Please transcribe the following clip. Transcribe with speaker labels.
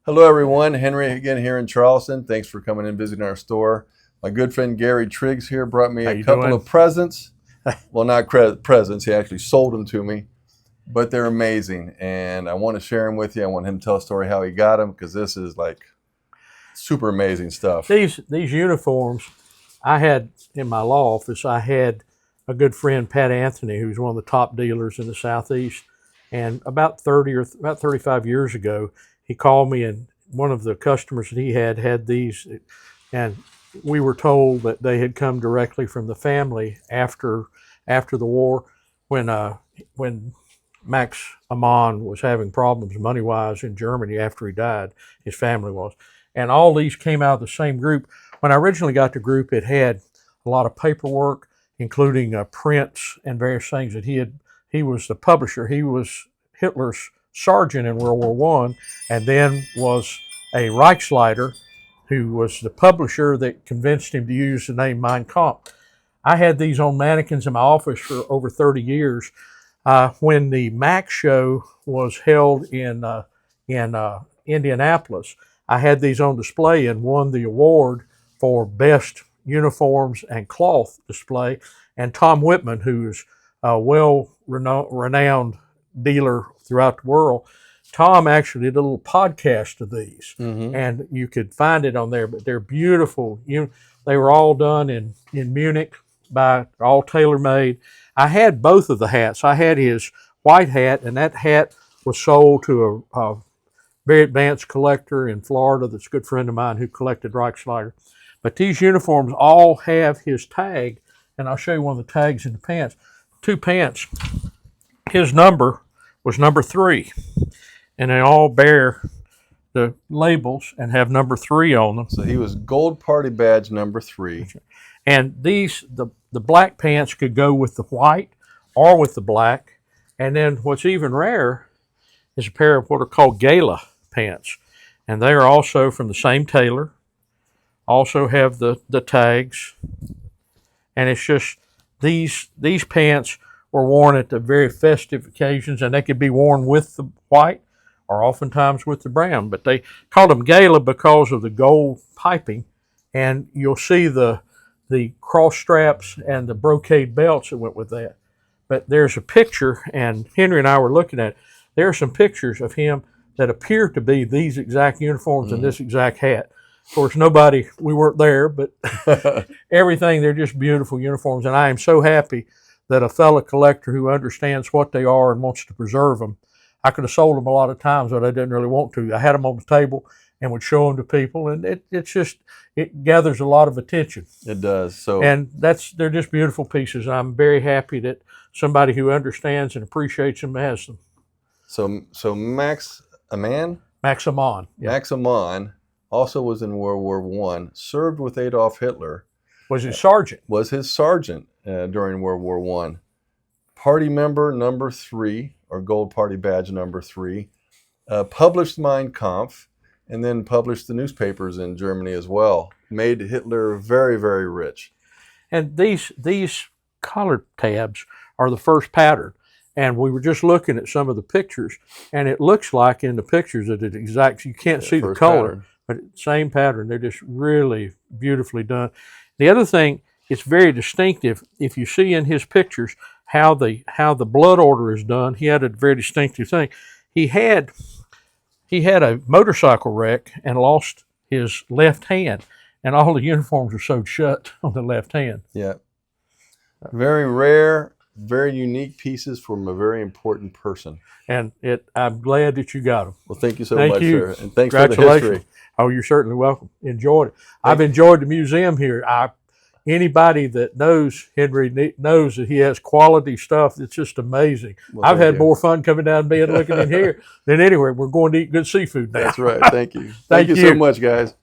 Speaker 1: Hello, everyone. Henry again here in Charleston. Thanks for coming in, visiting our store. My good friend Gary Triggs here brought me a couple of presents. Well, not presents. He actually sold them to me, but they're amazing, and I want to share them with you. I want him to tell a story how he got them, because this is like super amazing stuff.
Speaker 2: These uniforms I had in my law office. I had a good friend, Pat Anthony, who's one of the top dealers in the Southeast, and about 35 years ago, he called me, and one of the customers that he had these, and we were told that they had come directly from the family after the war, when Max Amann was having problems money-wise in Germany after he died. His family was, and all these came out of the same group. When I originally got the group, it had a lot of paperwork, including prints and various things that he was the publisher. He was Hitler's sergeant in World War I, and then was a Reichsleiter who was the publisher that convinced him to use the name Mein Kampf. I had these on mannequins in my office for over 30 years. When the MAC show was held in Indianapolis, I had these on display and won the award for best uniforms and cloth display. And Tom Whitman, who is a well-renowned dealer throughout the world, Tom actually did a little podcast of these, and you could find it on there. But they're beautiful. They were all done in Munich, all tailor-made. I had both of the hats. I had his white hat, and that hat was sold to a very advanced collector in Florida that's a good friend of mine who collected Reichsleiter. But these uniforms all have his tag, and I'll show you one of the tags in the pants. Two pants. His number was number 3, and they all bear the labels and have number 3 on them.
Speaker 1: So he was gold party badge number 3.
Speaker 2: And these, the black pants could go with the white or with the black. And then what's even rarer is a pair of what are called gala pants. And they are also from the same tailor, also have the tags. And it's just, these pants were worn at the very festive occasions, and they could be worn with the white or oftentimes with the brown. But they called them gala because of the gold piping, and you'll see the cross straps and the brocade belts that went with that. But there's a picture, and Henry and I were looking at it. There are some pictures of him that appear to be these exact uniforms and this exact hat. Of course, we weren't there, but everything, they're just beautiful uniforms, and I am so happy that a fellow collector who understands what they are and wants to preserve them. I could have sold them a lot of times, but I didn't really want to. I had them on the table and would show them to people, and it gathers a lot of attention.
Speaker 1: It does.
Speaker 2: And they're just beautiful pieces. I'm very happy that somebody who understands and appreciates them has them.
Speaker 1: So Max Amann?
Speaker 2: Max Amann.
Speaker 1: Yeah. Max Amann also was in World War I, served with Adolf Hitler.
Speaker 2: Was his sergeant.
Speaker 1: Was his sergeant during World War I. Party member number 3, or gold party badge number 3. Published Mein Kampf, and then published the newspapers in Germany as well. Made Hitler very, very rich.
Speaker 2: And these collar tabs are the first pattern. And we were just looking at some of the pictures, and it looks like in the pictures that it exact, you can't see the color, but same pattern. They're just really beautifully done. The other thing, it's very distinctive. If you see in his pictures how the blood order is done, he had a very distinctive thing. He had a motorcycle wreck and lost his left hand, and all the uniforms are sewed shut on the left hand.
Speaker 1: Yeah. Very rare, very unique pieces from a very important person.
Speaker 2: And I'm glad that you got them.
Speaker 1: Well, thank you so much, sir. And thanks for the history.
Speaker 2: Oh, you're certainly welcome. Enjoyed it. I've enjoyed the museum here. Anybody that knows Henry knows that he has quality stuff. It's just amazing. Well, I've had more fun coming down to bed looking in here than anywhere. We're going to eat good seafood now.
Speaker 1: That's right. Thank you. Thank you so much, guys.